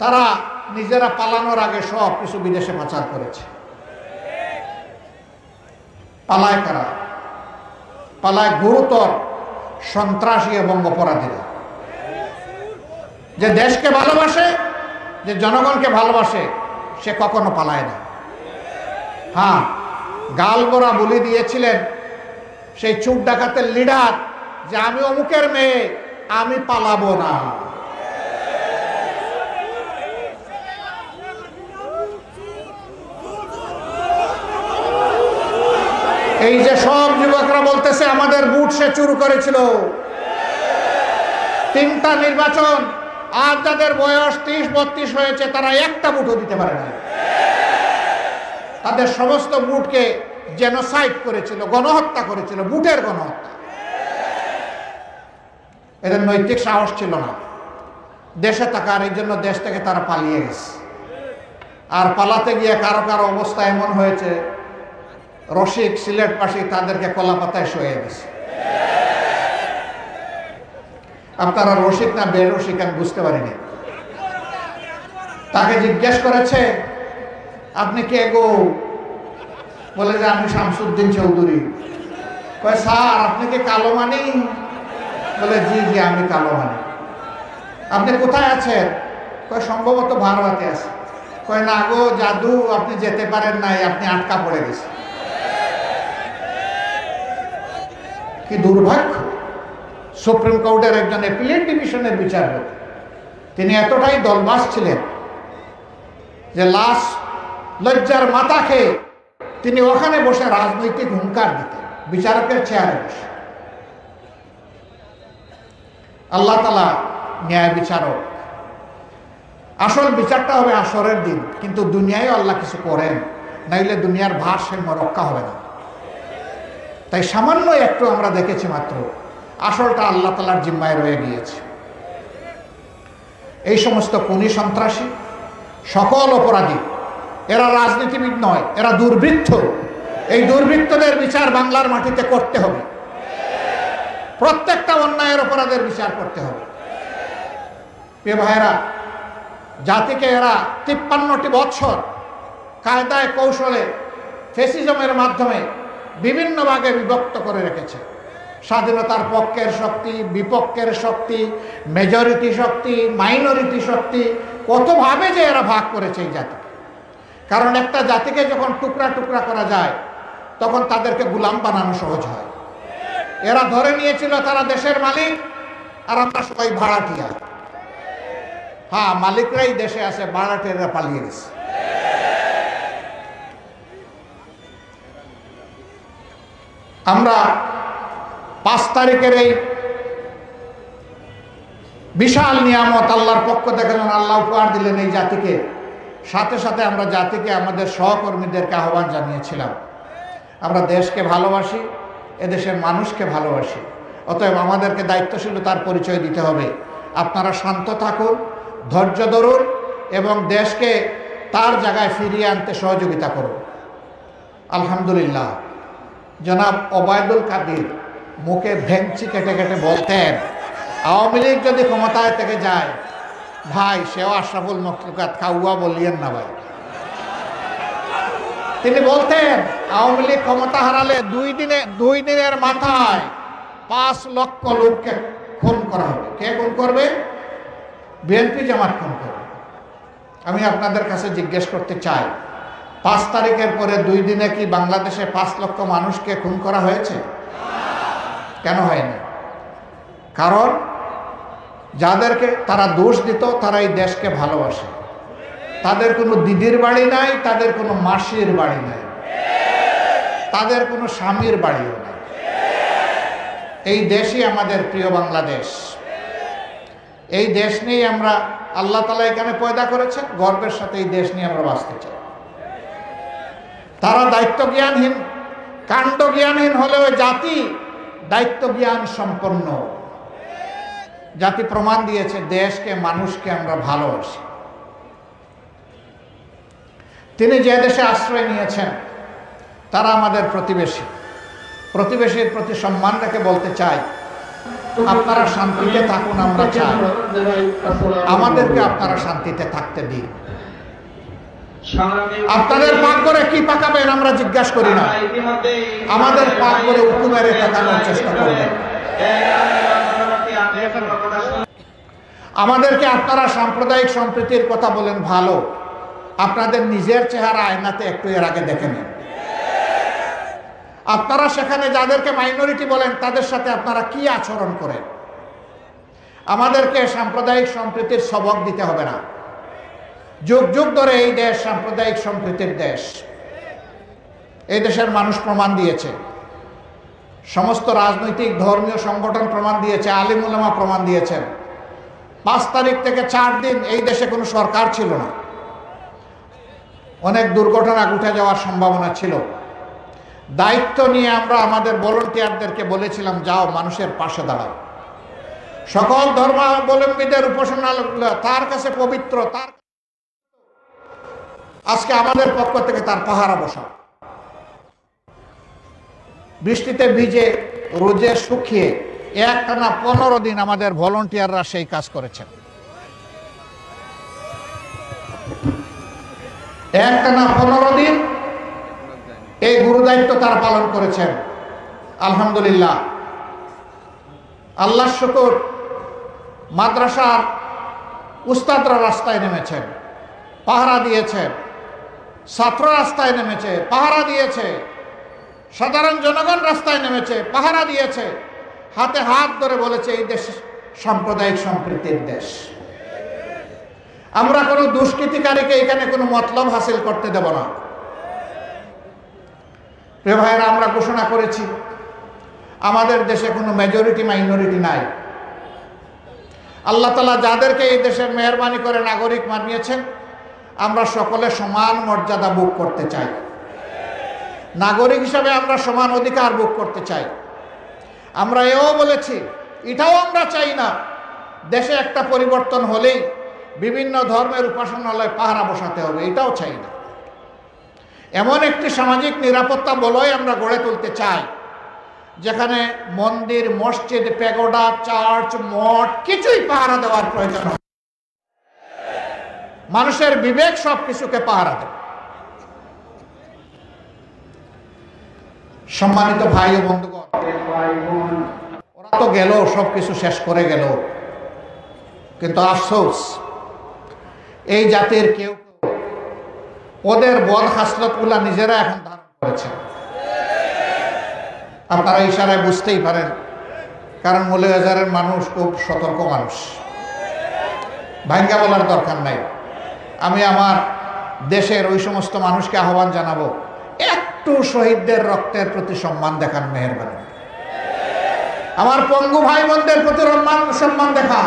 তারা নিজেরা পালানোর আগে সব কিছু বিদেশে পাচার করেছে। পালায় কারা? পালায় গুরুতর সন্ত্রাসী এবং অপরাধীরা। যে দেশকে ভালোবাসে, যে জনগণকে ভালোবাসে, সে কখনো পালায় না। হ্যাঁ, গালগোরা বলে দিয়েছিলেন সেই চুপ ডাকাতের লিডার যে আমি অমুকের মেয়ে, আমি পালাবো না। এই যে সব যুবকরা বলতেছে আমাদের বুট সে চুরি করেছিল, 3টা নির্বাচন, আর যাদের বয়স 30-32 হয়েছে তারা একটা বুটও দিতে পারে না। তাদের সমস্ত বুটকে জেনোসাইড করেছিল, গণহত্যা করেছিল, বুটের গণহত্যা। এদের নৈতিক সাহস ছিল না দেশে থাকার, এই জন্য দেশ থেকে তারা পালিয়ে গেছে। আর পালাতে গিয়ে কারো কারো অবস্থা এমন হয়েছে, রসিক সিলেটবাসী তাদেরকে কলা পাতায় শুয়ে দিছে। আপনারা রসিক না বেরসিক আমি বুঝতে পারিনি। তাকে জিজ্ঞেস করেছে আপনি কে গো? বলে যে আমি শামসুদ্দিন চৌধুরী। কয় স্যার আপনি কি কালো মানি? বলে জি জি আমি কালো মানি। আপনি কোথায় আছেন? কয় সম্ভবত ভারতে আছে। কয় না গো জাদু, আপনি যেতে পারেন নাই, আপনি আটকা পড়ে গেছেন। কি দুর্ভাগ্য! সুপ্রিম কোর্টের একজন অ্যাপিলেট ডিভিশনের বিচারপতি, তিনি এতটাই দলবাস ছিলেন যে লজ্জার মাথা খেয়ে তিনি ওখানে বসে রাজনৈতিক হুঙ্কার দিতেন বিচারকের চেয়ারে বসে। আল্লাহ তাআলা ন্যায় বিচারক। আসল বিচারটা হবে আসরের দিন, কিন্তু দুনিয়ায় আল্লাহ কিছু করেন, নাইলে দুনিয়ার ভারসাম্য রক্ষা হবে না। তাই সামান্য একটু আমরা দেখেছি মাত্র, আসলটা আল্লাহ তাআলার জিম্মায় রয়ে গিয়েছে। এই সমস্ত খুনি সন্ত্রাসী সকল অপরাধী, এরা রাজনীতিবিদ নয়, এরা দুর্বৃত্ত। এই দুর্বৃত্তদের বিচার বাংলার মাটিতে করতে হবে। প্রত্যেকটা অন্যায়ের অপরাধের বিচার করতে হবে। প্রিয় ভাইয়েরা, জাতিকে এরা 53টি বৎসর কায়দায় কৌশলে ফ্যাসিজমের মাধ্যমে বিভিন্ন ভাগে বিভক্ত করে রেখেছে। স্বাধীনতার পক্ষের শক্তি, বিপক্ষের শক্তি, মেজরিটি শক্তি, মাইনরিটি শক্তি, কতভাবে যে এরা ভাগ করেছে এই জাতিকে। কারণ একটা জাতিকে যখন টুকরা টুকরা করা যায় তখন তাদেরকে গোলাম বানানো সহজ হয়। এরা ধরে নিয়েছিল তারা দেশের মালিক আর আমরা সবাই ভাড়াটিয়া। হ্যাঁ, মালিকরাই দেশে আছে, ভাড়াটিয়ারা পালিয়ে গেছে। আমরা 5 তারিখের এই বিশাল নিয়ামত আল্লাহর পক্ষ থেকে আল্লাহ উপহার দিলেন এই জাতিকে, সাথে সাথে আমরা জাতিকে, আমাদের সহকর্মীদেরকে আহ্বান জানিয়েছিলাম, আমরা দেশকে ভালোবাসি, এদেশের মানুষকে ভালোবাসি, অতএব আমাদেরকে দায়িত্বশীলতার পরিচয় দিতে হবে। আপনারা শান্ত থাকুন, ধৈর্য ধরুন এবং দেশকে তার জায়গায় ফিরিয়ে আনতে সহযোগিতা করুন। আলহামদুলিল্লাহ, জনাব ওবায়দুল কাদের মুখে ভেঙচি কেটে কেটে বলতেন, আওয়ামী লীগ যদি ক্ষমতায় থেকে যায় ভাই, সেও আশরাফুল মখলুকাত, খাওয়া বলিয়েন না ভাই। তিনি বলতেন আওয়ামী লীগ ক্ষমতা হারালে দুই দিনের মাথায় 5 লক্ষ লোককে খুন করা হবে। কে খুন করবে? বিএনপি জামাত খুন করবে। আমি আপনাদের কাছে জিজ্ঞেস করতে চাই, 5 তারিখের পরে 2 দিনে কি বাংলাদেশে 5 লক্ষ মানুষকে খুন করা হয়েছে? কেন হয়নি? কারণ যাদেরকে তারা দোষ দিত তারা এই দেশকে ভালোবাসে। তাদের কোনো দিদির বাড়ি নাই, তাদের কোনো মাসির বাড়ি নাই, তাদের কোনো স্বামীর বাড়িও নাই। এই দেশই আমাদের প্রিয় বাংলাদেশ। এই দেশ নিয়েই আমরা, আল্লাহ তাআলা এখানে পয়দা করেছেন, গর্বের সাথে এই দেশ নিয়ে আমরা বাঁচতে চাই। তারা দায়িত্ব জ্ঞানহীন, কাণ্ড জ্ঞানহীন হলেও জাতি দায়িত্ব জ্ঞান সম্পন্ন জাতি প্রমাণ দিয়েছে দেশকে, মানুষকে আমরা ভালোবাসি। তিনি যে দেশে আশ্রয় নিয়েছেন তারা আমাদের প্রতিবেশী। প্রতিবেশীর প্রতি সম্মান রেখে বলতে চাই, আপনারা শান্তিতে থাকুন, আমরা চাই, আমাদেরকে আপনারা শান্তিতে থাকতে দিন। আপনাদের পাক করে কি পাকাবেন আমরা জিজ্ঞাসা করি না, আমাদের পাক করে উঁকু মেরে পাকানোর চেষ্টা করবেন। আমাদেরকে আপনারা সাম্প্রদায়িক সম্প্রীতির কথা বলেন, ভালো, আপনাদের নিজের চেহারা আয়নাতে একটু এর আগে দেখে নিন। আপনারা সেখানে যাদেরকে মাইনরিটি বলেন তাদের সাথে আপনারা কি আচরণ করেন। আমাদেরকে সাম্প্রদায়িক সম্প্রীতির সবক দিতে হবে না। যুগ যুগ ধরে এই দেশ সাম্প্রদায়িক সম্প্রীতির দেশ। এই দেশের মানুষ প্রমাণ দিয়েছে, সমস্ত রাজনৈতিক ধর্মীয় সংগঠন প্রমাণ দিয়েছে, আলিম উলামা প্রমাণ দিয়েছেন। 5 তারিখ থেকে 4 দিন এই দেশে কোনো সরকার ছিল না, অনেক দুর্ঘটনা ঘটে যাওয়ার সম্ভাবনা ছিল। দায়িত্ব নিয়ে আমরা আমাদের ভলান্টিয়ারদেরকে বলেছিলাম, যাও মানুষের পাশে দাঁড়াও। সকল ধর্মাবলম্বীদের উপাসনালয় তার কাছে পবিত্র, তার আজকে আমাদের পক্ষ থেকে তার পাহারা বসাও। বৃষ্টিতে ভিজে রোজে শুকিয়ে একটানা 15 দিন আমাদের ভলান্টিয়াররা সেই কাজ করেছেন। একটানা 15 দিন এই গুরুদায়িত্ব তারা পালন করেছেন। আলহামদুলিল্লাহ, আল্লাহর শুকর, মাদ্রাসার উস্তাদরা রাস্তায় নেমেছেন, পাহারা দিয়েছেন, ছাত্র রাস্তায় নেমেছে, পাহারা দিয়েছে, সাধারণ জনগণ রাস্তায় নেমেছে, পাহারা দিয়েছে, হাতে হাত ধরে বলেছে এই দেশ সাম্প্রদায়িক সম্প্রীতির দেশ। আমরা কোনো দুষ্কৃতিকারীকে এখানে কোনো মতলব হাসিল করতে দেব না। প্রিয় ভাইয়েরা, আমরা ঘোষণা করেছি আমাদের দেশে কোনো মেজরিটি মাইনরিটি নাই। আল্লাহ তাআলা যাদেরকে এই দেশের মেহরবানি করে নাগরিক বানিয়েছেন, আমরা সকলে সমান মর্যাদা ভোগ করতে চাই। নাগরিক হিসাবে আমরা সমান অধিকার ভোগ করতে চাই। আমরা এও বলেছি, এটাও আমরা চাই না দেশে একটা পরিবর্তন হলেই বিভিন্ন ধর্মের উপাসনালয় পাহারা বসাতে হবে, এটাও চাই না। এমন একটি সামাজিক নিরাপত্তা বলয় আমরা গড়ে তুলতে চাই যেখানে মন্দির, মসজিদ, প্যাগোডা, চার্চ, মঠ কিছুই পাহারা দেওয়ার প্রয়োজন হবে। মানুষের বিবেক সব কিছুকে পাহারা দেবে। সম্মানিত ভাই ও বন্ধুগণ, ওরা তো গেল, সবকিছু শেষ করে গেল, কিন্তু আফসোস এই জাতির কেউ ওদের বদ হাসলতগুলা নিজেরা এখন ধারণ করেছে। আপনারা ইশারায় বুঝতেই পারেন, কারণ মৌলভীবাজারের মানুষ খুব সতর্ক মানুষ, ভাঙ্গা বলার দরকার নাই। আমি আমার দেশের ওই সমস্ত মানুষকে আহ্বান জানাবো, একটু শহীদদের রক্তের প্রতি সম্মান দেখান, মেহেরবানি। আমার পঙ্গু ভাই বোনদের প্রতি সম্মান দেখান।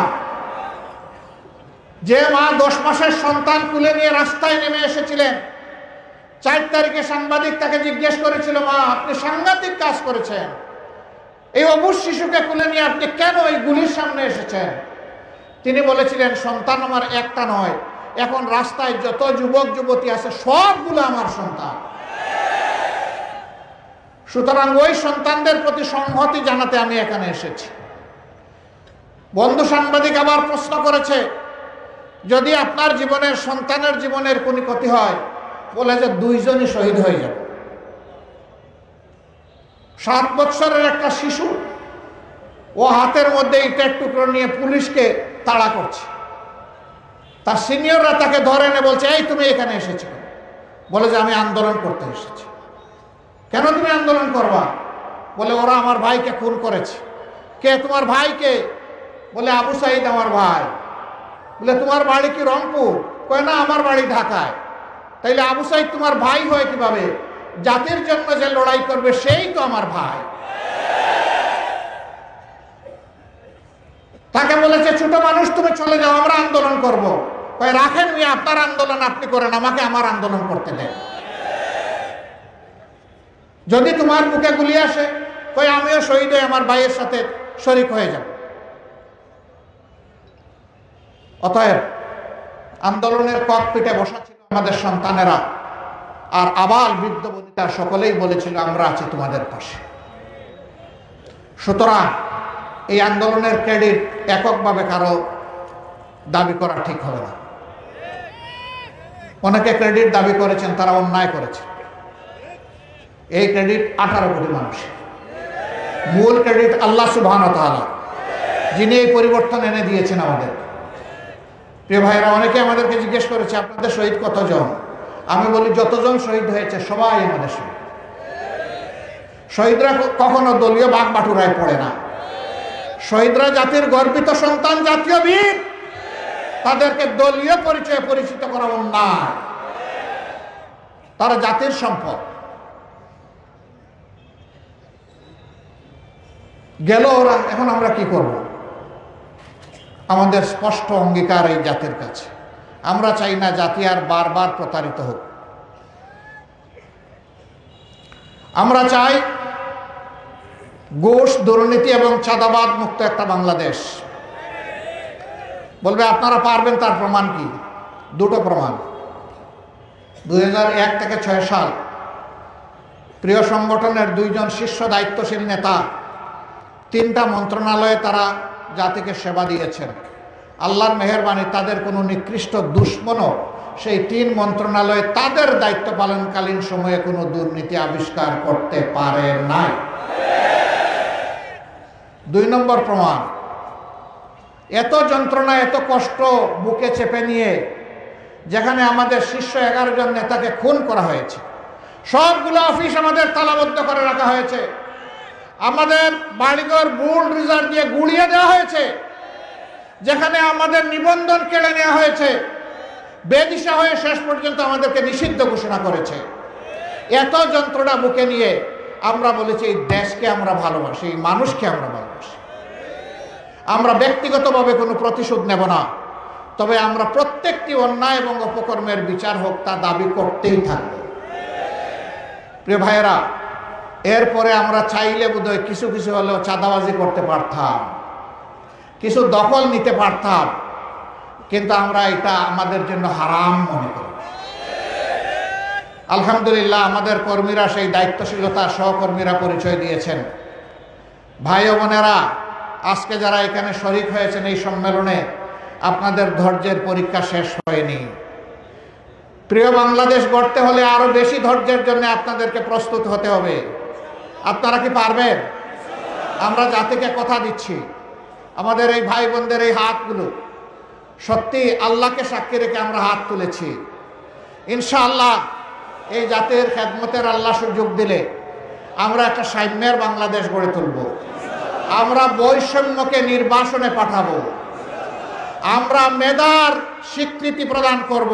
যে মা 10 মাসের সন্তান কুলে নিয়ে রাস্তায় নেমে এসেছিলেন, 4 তারিখে সাংবাদিক তাকে জিজ্ঞেস করেছিল, মা আপনি সাংঘাতিক কাজ করেছেন, এই অবুঝ শিশুকে কুলে নিয়ে আপনি কেন এই গুলির সামনে এসেছেন? তিনি বলেছিলেন, সন্তান আমার একটা নয়, এখন রাস্তায় যত যুবক যুবতী আছে সবগুলো আমার সন্তান। সুতরাং ওই সন্তানদের প্রতি সংহতি জানাতে আমি এখানে এসেছি। বন্ধু সাংবাদিক আবার প্রশ্ন করেছে, যদি আপনার জীবনের সন্তানের জীবনের কোনো ক্ষতি হয়, বলে যে 2 জনই শহীদ হয়ে যাবে। 7 বছরের একটা শিশু, ও হাতের মধ্যে ইটের টুকরো নিয়ে পুলিশকে তাড়া করছে। তার সিনিয়ররা তাকে ধরে এনে বলছে, এই তুমি এখানে এসেছো? বলে যে আমি আন্দোলন করতে এসেছি। কেন তুমি আন্দোলন করবা? বলে ওরা আমার ভাইকে খুন করেছে। কে তোমার ভাইকে? বলে আবু সাইদ আমার ভাই। বলে তোমার বাড়ি কি রংপুর? কয় না, আমার বাড়ি ঢাকায়। তাইলে আবু সাইদ তোমার ভাই হয় কিভাবে? জাতির জন্য যে লড়াই করবে সেই তো আমার ভাই। তাকে বলেছে, ছোট মানুষ তুমি চলে যাও, আমরা আন্দোলন করব। কয় রাখেন আপনার আন্দোলন আপনি করেন, আমাকে আমার আন্দোলন করতে দেন। যদি তোমার বুকে গুলি আসে, কই আমিও শহীদ হয়ে আমার ভাইয়ের সাথে শরীক হয়ে যাব। অতএব আন্দোলনের ককপিটে বসা ছিল আমাদের সন্তানেরা, আর আবাল বৃদ্ধ বনিতা সকলেই বলেছিল আমরা আছি তোমাদের পাশে। সুতরাং এই আন্দোলনের ক্রেডিট এককভাবে কারো দাবি করা ঠিক হবে না। অনেকে ক্রেডিট দাবি করেছেন, তারা অন্যায় করেছে। এই ক্রেডিট 18 কোটি মানুষ। মূল ক্রেডিট আল্লাহ সুবহানাহু ওয়া তাআলা, যিনি এই পরিবর্তন এনে দিয়েছেন আমাদের। প্রিয় ভাইরা, অনেকে আমাদেরকে জিজ্ঞেস করেছে আপনাদের শহীদ কতজন? আমি বলি যতজন শহীদ হয়েছে সবাই আমাদের শহীদ। শহীদরা কখনো দলীয় বাগ বাটুরায় পড়ে না। শহীদরা জাতির গর্বিত সন্তান, জাতীয় বীর। তাদেরকে দলীয় পরিচয়ে পরিচিত করা অন্যায়। তারা জাতির সম্পদ। গেল ওরা, এখন আমরা কি করব? আমাদের স্পষ্ট অঙ্গীকার এই জাতির কাছে, আমরা চাই না জাতি আর বারবার প্রতারিত হোক। আমরা চাই ঘুষ, দুর্নীতি এবং চাঁদাবাদ মুক্ত একটা বাংলাদেশ। বলবে আপনারা পারবেন, তার প্রমাণ কি? 2টো প্রমাণ। 2001 থেকে 6 সাল প্রিয় সংগঠনের 2 জন শীর্ষ দায়িত্বশীল নেতা 3টা মন্ত্রণালয়ে তারা জাতিকে সেবা দিয়েছেন। আল্লাহর মেহেরবানি, তাদের কোনো নিকৃষ্ট দুশ্মনও সেই 3 মন্ত্রণালয়ে তাদের দায়িত্ব পালনকালীন সময়ে কোনো দুর্নীতি আবিষ্কার করতে পারে নাই। 2 নম্বর প্রমাণ, এত যন্ত্রণা, এত কষ্ট বুকে চেপে নিয়ে যেখানে আমাদের শীর্ষ 11 জন নেতাকে খুন করা হয়েছে, সবগুলো অফিস আমাদের তালাবদ্ধ করে রাখা হয়েছে, আমাদের বাড়িঘর বুলডোজার দিয়ে গুড়িয়ে দেওয়া হয়েছে, যেখানে আমাদের নিবন্ধন কেড়ে নেওয়া হয়েছে, বেদিশা হয়ে শেষ পর্যন্ত আমাদেরকে নিষিদ্ধ ঘোষণা করেছে। এত যন্ত্রণা বুকে নিয়ে আমরা বলেছি এই দেশকে আমরা ভালোবাসি, এই মানুষকে আমরা ভালোবাসি। আমরা ব্যক্তিগতভাবে কোনো প্রতিশোধ নেব না, তবে আমরা প্রত্যেকটি অন্যায় এবং অপকর্মের বিচার হোক তা দাবি করতেই থাকব। প্রিয় ভাইয়েরা, এরপরে আমরা চাইলে বোধহয় কিছু কিছু হলেও চাঁদাবাজি করতে পারতাম, কিছু দখল নিতে পারতাম, কিন্তু আমরা এটা আমাদের জন্য হারাম মনে করি। আলহামদুলিল্লাহ, আমাদের কর্মীরা সেই দায়িত্বশীলতা, সহকর্মীরা পরিচয় দিয়েছেন। ভাই ও বোনেরা, আজকে যারা এখানে শরীক হয়েছেন এই সম্মেলনে, আপনাদের ধৈর্যের পরীক্ষা শেষ হয়নি। প্রিয় বাংলাদেশ গড়তে হলে আরো বেশি ধৈর্যের জন্য আপনাদেরকে প্রস্তুত হতে হবে। আপনারা কি পারবেন? আমরা জাতিকে কথা দিচ্ছি, আমাদের এই ভাই বোনদের এই হাতগুলো সত্যি আল্লাহকে সাক্ষী রেখে আমরা হাত তুলেছি। ইনশাআল্লাহ এই জাতির খেদমতের আল্লাহ সুযোগ দিলে আমরা একটা সাম্যের বাংলাদেশ গড়ে তুলব। আমরা বৈষম্যকে নির্বাসনে পাঠাবো। আমরা মেধার স্বীকৃতি প্রদান করব।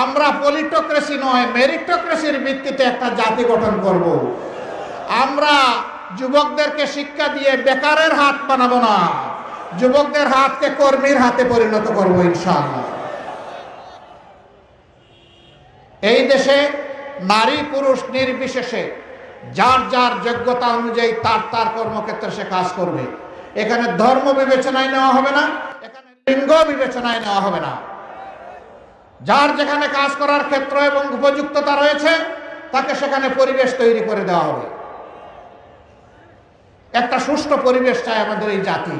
আমরা পলিটোক্রেসি নয়, মেরিটোক্রেসির ভিত্তিতে একটা জাতি গঠন করব। আমরা যুবকদেরকে শিক্ষা দিয়ে বেকারের হাত বানাবো না, যুবকদের হাতকে কর্মীর হাতে পরিণত করব ইনশাআল্লাহ। এই দেশে নারী পুরুষ নির্বিশেষে যার যার যোগ্যতা অনুযায়ী তার তার কর্মক্ষেত্রে সে কাজ করবে। এখানে ধর্ম বিবেচনায় নেওয়া হবে না, এখানে লিঙ্গ বিবেচনায় নেওয়া হবে না। যার যেখানে কাজ করার ক্ষেত্র এবং উপযুক্ততা রয়েছে তাকে সেখানে পরিবেশ তৈরি করে দেওয়া হবে। একটা সুষ্ঠু পরিবেশ চাই আমাদের এই জাতি।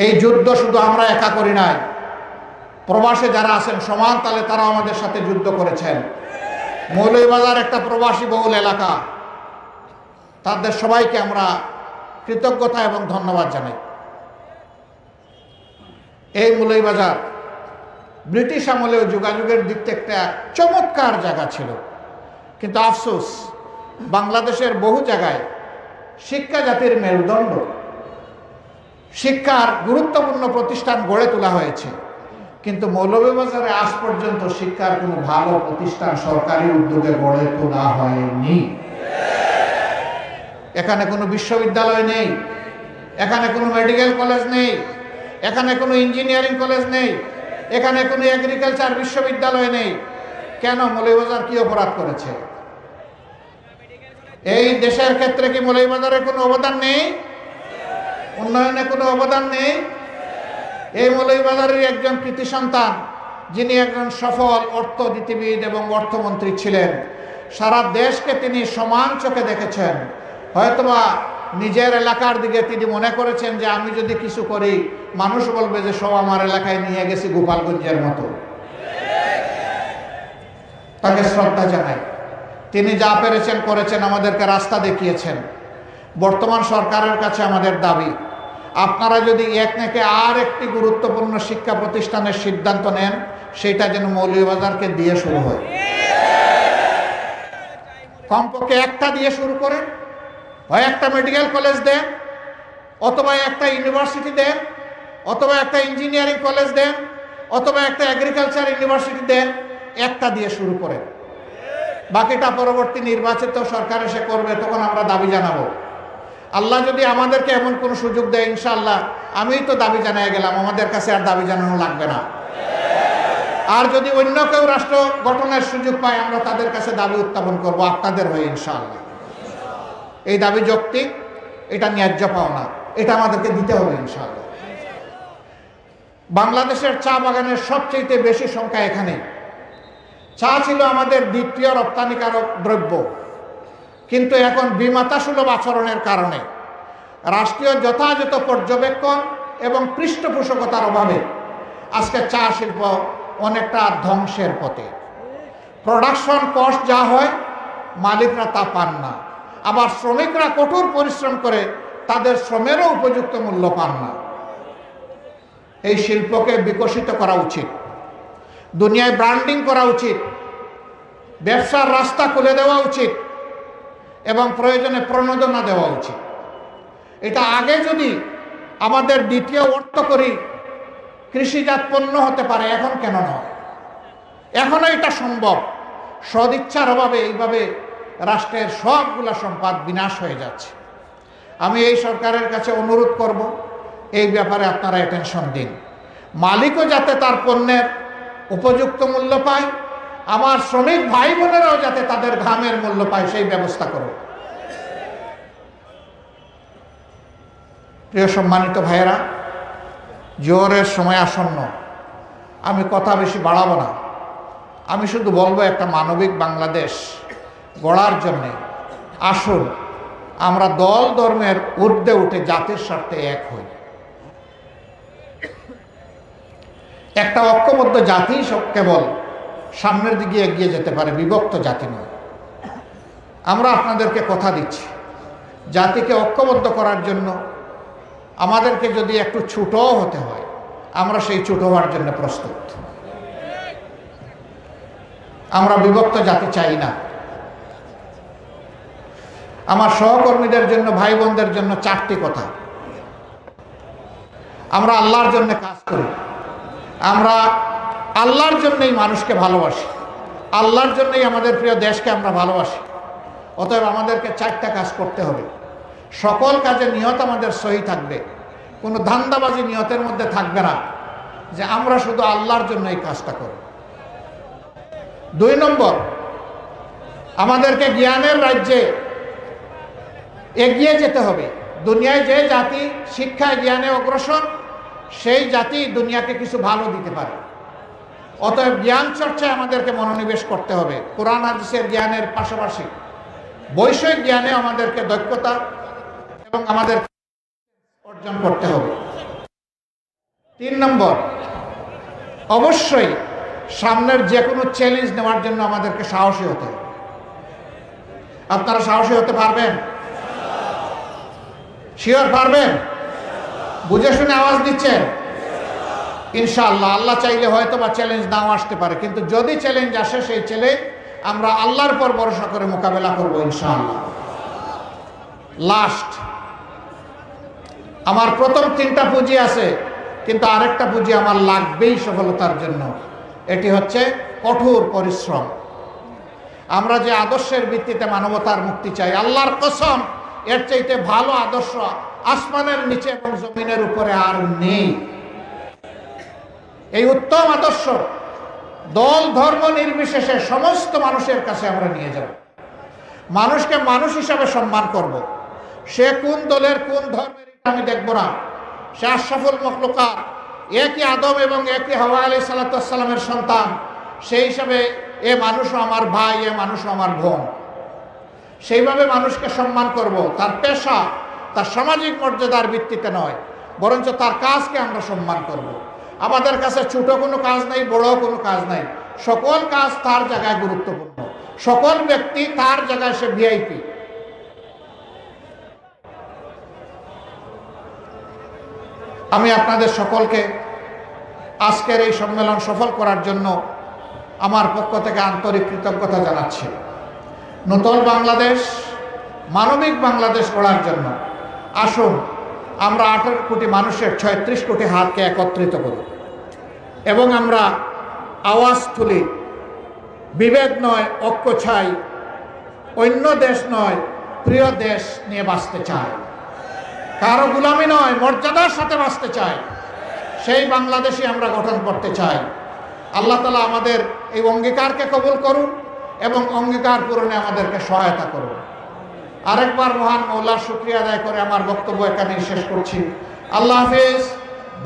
এই যুদ্ধ শুধু আমরা একা করি নাই, প্রবাসে যারা আছেন সমান তালে তারা আমাদের সাথে যুদ্ধ করেছেন। মৌলভীবাজার একটা প্রবাসী বহুল এলাকা, তাদের সবাইকে আমরা কৃতজ্ঞতা এবং ধন্যবাদ জানাই। এই মৌলভীবাজার ব্রিটিশ আমলেও যোগাযোগের দিক থেকে একটা চমৎকার জায়গা ছিল, কিন্তু আফসোস বাংলাদেশের বহু জায়গায় শিক্ষা জাতির মেরুদণ্ড, শিক্ষার গুরুত্বপূর্ণ প্রতিষ্ঠান গড়ে তোলা হয়েছে, কিন্তু মৌলভীবাজারে আজ পর্যন্ত শিক্ষার কোনো ভালো প্রতিষ্ঠান সরকারি উদ্যোগে গড়ে তোলা হয়নি। এখানে কোনো বিশ্ববিদ্যালয় নেই, এখানে কোনো মেডিকেল কলেজ নেই, এখানে কোনো ইঞ্জিনিয়ারিং কলেজ নেই, এখানে কোনো এগ্রিকালচার বিশ্ববিদ্যালয় নেই। কেন? মৌলভীবাজার কি অপরাধ করেছে? এই দেশের ক্ষেত্রে কি মৌলভীবাজারের কোনো অবদান নেই? উন্নয়নে কোনো অবদান নেই? এই মৌলভীবাজারের একজন কৃতি সন্তান, যিনি একজন সফল অর্থনীতিবিদ এবং অর্থমন্ত্রী ছিলেন, সারা দেশকে তিনি সমান চোখে দেখেছেন। হয়তোবা নিজের এলাকার দিকে তিনি মনে করেছেন যে আমি যদি কিছু করি মানুষ বলবে যে সব আমার এলাকায় নিয়ে গেছি গোপালগঞ্জের মতো। তাকে শ্রদ্ধা জানাই। তিনি যা পেরেছেন করেছেন, আমাদেরকে রাস্তা দেখিয়েছেন। বর্তমান সরকারের কাছে আমাদের দাবি, আপনারা যদি এক নাকি আর একটি গুরুত্বপূর্ণ শিক্ষা প্রতিষ্ঠানের সিদ্ধান্ত নেন, সেটা যেন মৌলভীবাজারকে দিয়ে শুরু হয়। কমপক্ষে একটা দিয়ে শুরু করেন, হয় একটা মেডিকেল কলেজ দেন, অথবা একটা ইউনিভার্সিটি দেন, অথবা একটা ইঞ্জিনিয়ারিং কলেজ দেন, অথবা একটা এগ্রিকালচার ইউনিভার্সিটি দেন। একটা দিয়ে শুরু করেন, বাকিটা পরবর্তী নির্বাচিত সরকার এসে করবে, তখন আমরা দাবি জানাবো। আল্লাহ যদি আমাদেরকে এমন কোনো সুযোগ দেয়, ইনশাআল্লাহ আমিই তো দাবি জানিয়ে গেলাম, আমাদের কাছে আর দাবি জানানো লাগবে না। আর যদি অন্য কেউ রাষ্ট্র গঠনের সুযোগ পায়, আমরা তাদের কাছে দাবি উত্থাপন করব আপনাদের হয়ে ইনশাআল্লাহ। এই দাবি যৌক্তিক, এটা ন্যায্য পাওনা, এটা আমাদেরকে দিতে হবে ইনশাআল্লাহ। বাংলাদেশের চা বাগানের সবচেয়ে বেশি সংখ্যা এখানে। চা ছিল আমাদের দ্বিতীয় রপ্তানিকারক দ্রব্য, কিন্তু এখন বিমাতাসুলভ আচরণের কারণে, রাষ্ট্রীয় যথাযথ পর্যবেক্ষণ এবং পৃষ্ঠপোষকতার অভাবে আজকে চা শিল্প অনেকটা ধ্বংসের পথে। প্রোডাকশন কস্ট যা হয় মালিকরা তা পান না, আবার শ্রমিকরা কঠোর পরিশ্রম করে তাদের শ্রমেরও উপযুক্ত মূল্য পান না। এই শিল্পকে বিকশিত করা উচিত, দুনিয়ায় ব্র্যান্ডিং করা উচিত, ব্যবসার রাস্তা খুলে দেওয়া উচিত এবং প্রয়োজনে প্রণোদনা দেওয়া উচিত। এটা আগে যদি আমাদের দ্বিতীয় অর্থ করি কৃষিজাত পণ্য হতে পারে, এখন কেন নয়? এখনো এটা সম্ভব। সদিচ্ছার অভাবে এইভাবে রাষ্ট্রের সবগুলা সম্পদ বিনাশ হয়ে যাচ্ছে। আমি এই সরকারের কাছে অনুরোধ করব, এই ব্যাপারে আপনারা অ্যাটেনশন দিন। মালিকও যাতে তার পণ্যের উপযুক্ত মূল্য পায়, আমার শ্রমিক ভাই বোনেরাও যাতে তাদের ঘামের মূল্য পায়, সেই ব্যবস্থা করুন। প্রিয় সম্মানিত ভাইয়েরা, জোহরের সময় আসন্ন, আমি কথা বেশি বাড়াবো না। আমি শুধু বলবো, একটা মানবিক বাংলাদেশ গড়ার জন্যে আসুন আমরা দল ধর্মের ঊর্ধ্বে উঠে জাতির স্বার্থে এক হই। একটা ঐক্যবদ্ধ জাতি কেবল সামনের দিকে এগিয়ে যেতে পারে, বিভক্ত জাতি নয়। আমরা আপনাদেরকে কথা দিচ্ছি, জাতিকে ঐক্যবদ্ধ করার জন্য আমাদেরকে যদি একটু ছোটও হতে হয়, আমরা সেই ছোট হওয়ার জন্য প্রস্তুত। আমরা বিভক্ত জাতি চাই না। আমার সহকর্মীদের জন্য, ভাই বোনদের জন্য চারটি কথা। আমরা আল্লাহর জন্য কাজ করি, আমরা আল্লাহর জন্যই মানুষকে ভালোবাসি, আল্লাহর জন্যই আমাদের প্রিয় দেশকে আমরা ভালোবাসি। অতএব আমাদেরকে চারটা কাজ করতে হবে। সকল কাজে নিয়ত আমাদের সহি থাকবে, কোনো ধান্দাবাজি নিয়তের মধ্যে থাকবে না যে আমরা শুধু আল্লাহর জন্য এই কাজটা করি। 2 নম্বর, আমাদেরকে জ্ঞানের রাজ্যে এগিয়ে যেতে হবে। দুনিয়ায় যে জাতি শিক্ষায় জ্ঞানে অগ্রসর, সেই জাতি দুনিয়াকে কিছু ভালো দিতে পারে। অতএব জ্ঞান চর্চায় আমাদেরকে মনোনিবেশ করতে হবে। কোরআন হাদিসের জ্ঞানের পাশাপাশি বৈষয়িক জ্ঞানে আমাদেরকে দক্ষতা এবং আমাদের অর্জন করতে হবে। 3 নম্বর, অবশ্যই সামনের যে কোনো চ্যালেঞ্জ নেওয়ার জন্য আমাদেরকে সাহসী হতে হবে। আপনারা সাহসী হতে পারবেন? শিওর পারবেন? বুঝে শুনে আওয়াজ দিচ্ছেন? ইনশাআল্লাহ। আল্লাহ চাইলে হয়তো বা চ্যালেঞ্জ নাও আসতে পারে, কিন্তু যদি চ্যালেঞ্জ আসে সেই চ্যালেঞ্জ আমরা আল্লাহর পর ভরসা করে মোকাবেলা করব ইনশাআল্লাহ। লাস্ট, আমার প্রথম 3টা পুঁজি আছে, কিন্তু আরেকটা পুঁজি আমার লাগবেই সফলতার জন্য। এটি হচ্ছে কঠোর পরিশ্রম। আমরা যে আদর্শের ভিত্তিতে মানবতার মুক্তি চাই, আল্লাহর কসম এর চাইতে ভালো আদর্শ আসমানের নিচে এবং জমিনের উপরে আর নেই। এই উত্তম আদর্শ দল ধর্ম নির্বিশেষে সমস্ত মানুষের কাছে আমরা নিয়ে যাব। মানুষকে মানুষ হিসাবে সম্মান করব। সে কোন দলের কোন ধর্মের আমি দেখব না। সে আশরাফুল মখলুকাত, একই আদম এবং একই হাওয়া আলাইহিস সালাতু ওয়াস সালামের সন্তান, সেই হিসাবে এ মানুষও আমার ভাই, এ মানুষও আমার বোন। সেইভাবে মানুষকে সম্মান করব। তার পেশা, তার সামাজিক মর্যাদার ভিত্তিতে নয়, বরঞ্চ তার কাজকে আমরা সম্মান করব। আমাদের কাছে ছোট কোনো কাজ নাই, বড় কোনো কাজ নাই। সকল কাজ তার জায়গায় গুরুত্বপূর্ণ। সকল ব্যক্তি তার জায়গায় সে ভিআইপি। আমি আপনাদের সকলকে আজকের এই সম্মেলন সফল করার জন্য আমার পক্ষ থেকে আন্তরিক কৃতজ্ঞতা জানাচ্ছি। নতুন বাংলাদেশ, মানবিক বাংলাদেশ গড়ার জন্য আসুন আমরা 18 কোটি মানুষের 36 কোটি হাতকে একত্রিত করি এবং আমরা আওয়াজ তুলি। বিভেদ নয়, ঐক্য চাই। অন্য দেশ নয়, প্রিয় দেশ নিয়ে বাঁচতে চাই। কারো গোলামি নয়, মর্যাদার সাথে বাঁচতে চাই। সেই বাংলাদেশই আমরা গঠন করতে চাই। আল্লাহ তাআলা আমাদের এই অঙ্গীকারকে কবুল করুন এবং অঙ্গীকার পূরণে আমাদেরকে সহায়তা করুন। আরেকবার মহান মওলার শুকরিয়া আদায় করে আমার বক্তব্য এখানেই শেষ করছি। আল্লাহ হাফেজ।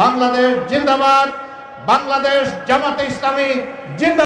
বাংলাদেশ জিন্দাবাদ। বাংলাদেশ জামাতে ইসলামী জিন্দাবাদ।